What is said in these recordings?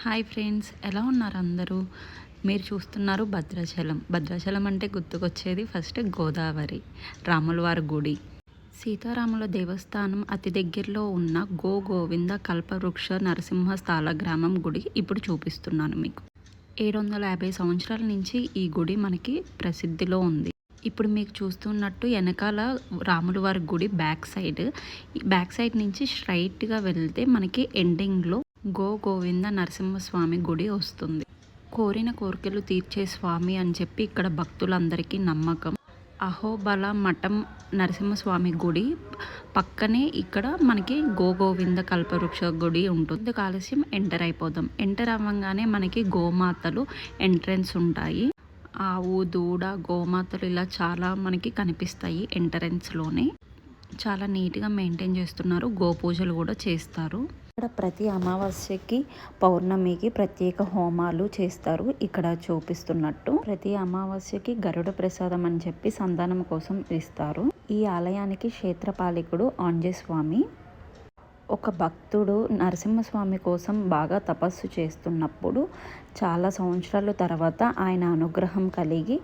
Hi friends, ఎలా ఉన్నారు అందరూ? మీరు చూస్తున్నారు భద్రాచలం. భద్రాచలం అంటే గుర్తుకొచ్చేది ఫస్ట్ గోదావరి, రాములవారి గుడి. సీతారాముల దేవస్థానం అతి దగ్గరలో ఉన్న గోవింద కల్పవృక్ష నరసింహస్థల గ్రామం గుడి ఇప్పుడు చూపిస్తున్నాను మీకు. 750 సంవత్సరాల నుంచి ఈ గుడి మనకి ప్రసిద్ధిలో ఉంది. ఇప్పుడు మీకు చూస్తున్నట్టు వెనకాల రాములవారి గుడి బ్యాక్ సైడ్ నుంచి స్ట్రైట్గా వెళ్తే మనకి ఎండింగ్లో గోవింద నరసింహస్వామి గుడి వస్తుంది. కోరిన కోరికలు తీర్చే స్వామి అని చెప్పి ఇక్కడ భక్తులందరికీ నమ్మకం. అహోబల మఠం నరసింహస్వామి గుడి పక్కనే ఇక్కడ మనకి గోవింద కల్పవృక్ష గుడి ఉంటుంది. ఆలస్యం ఎంటర్ అయిపోదాం. ఎంటర్ అవ్వగానే మనకి గోమాతలు ఎంట్రన్స్ ఉంటాయి. ఆవు, దూడ, గోమాతలు ఇలా చాలా మనకి కనిపిస్తాయి ఎంట్రన్స్లోనే. చాలా నీట్గా మెయింటైన్ చేస్తున్నారు. గోపూజలు కూడా చేస్తారు. ఇక్కడ ప్రతి అమావాస్యకి, పౌర్ణమికి ప్రత్యేక హోమాలు చేస్తారు. ఇక్కడ చూపిస్తున్నట్టు ప్రతి అమావాస్యకి గరుడ ప్రసాదం అని చెప్పి సంతానం కోసం ఇస్తారు. ఈ ఆలయానికి క్షేత్రపాలకుడు ఆంజనేయ స్వామి. ఒక భక్తుడు నరసింహస్వామి కోసం బాగా తపస్సు చేస్తున్నప్పుడు చాలా సంవత్సరాల తర్వాత ఆయన అనుగ్రహం కలిగి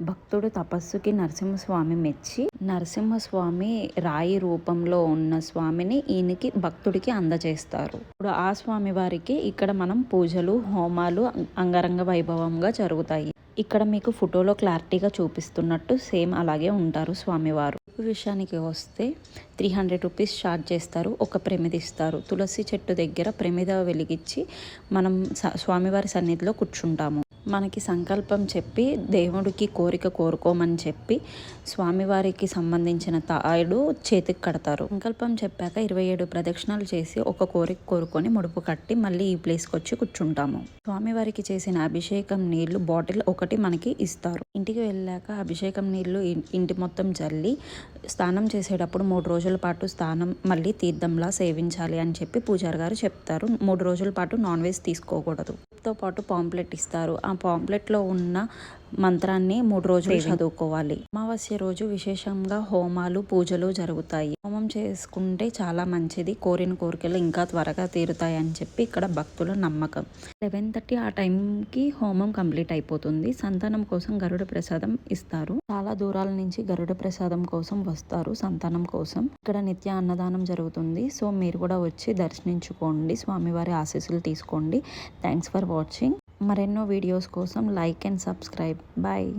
భక్తుడు తపస్సుకి నరసింహస్వామి మెచ్చి నరసింహస్వామి రాయి రూపంలో ఉన్న స్వామిని ఈయనకి భక్తుడికి అందజేస్తారు. ఇప్పుడు ఆ స్వామి వారికి ఇక్కడ మనం పూజలు, హోమాలు అంగరంగ వైభవంగా జరుగుతాయి. ఇక్కడ మీకు ఫోటోలో క్లారిటీగా చూపిస్తున్నట్టు సేమ్ అలాగే ఉంటారు స్వామివారు. విషయానికి వస్తే 300 రూపీస్ ఛార్జ్ చేస్తారు. ఒక ప్రమిద ఇస్తారు. తులసి చెట్టు దగ్గర ప్రమిద వెలిగించి మనం స్వామివారి సన్నిధిలో కూర్చుంటాము. మనకి సంకల్పం చెప్పి దేవుడికి కోరిక కోరుకోమని చెప్పి స్వామివారికి సంబంధించిన తాడు చేతికి కడతారు. సంకల్పం చెప్పాక 27 ప్రదక్షిణాలు చేసి ఒక కోరిక కోరుకొని ముడుపు కట్టి మళ్ళీ ఈ ప్లేస్కి వచ్చి కూర్చుంటాము. స్వామివారికి చేసిన అభిషేకం నీళ్లు బాటిల్ ఒకటి మనకి ఇస్తారు. ఇంటికి వెళ్ళాక అభిషేకం నీళ్లు ఇంటి మొత్తం జల్లి స్నానం చేసేటప్పుడు 3 రోజుల పాటు స్నానం మళ్ళీ తీర్థంలా సేవించాలి అని చెప్పి పూజారి గారు చెప్తారు. 3 రోజుల పాటు నాన్ వెజ్ తీసుకోకూడదు. తో పాటు పాంప్లెట్ ఇస్తారు. ఆ పాంప్లెట్లో ఉన్న మంత్రాన్ని 3 రోజులు చదువుకోవాలి. అమావాస్య రోజు విశేషంగా హోమాలు, పూజలు జరుగుతాయి. హోమం చేసుకుంటే చాలా మంచిది, కోరిన కోరికలు ఇంకా త్వరగా తీరుతాయి అని చెప్పి ఇక్కడ భక్తుల నమ్మకం. 11:30 ఆ టైంకి హోమం కంప్లీట్ అయిపోతుంది. సంతానం కోసం గరుడ ప్రసాదం ఇస్తారు. చాలా దూరాల నుంచి గరుడ ప్రసాదం కోసం వస్తారు సంతానం కోసం. ఇక్కడ నిత్య అన్నదానం జరుగుతుంది. సో మీరు కూడా వచ్చి దర్శించుకోండి, స్వామివారి ఆశీస్సులు తీసుకోండి. Thanks for watching. మరెన్నో వీడియోస్ కోసం లైక్ అండ్ సబ్స్క్రైబ్. బాయ్.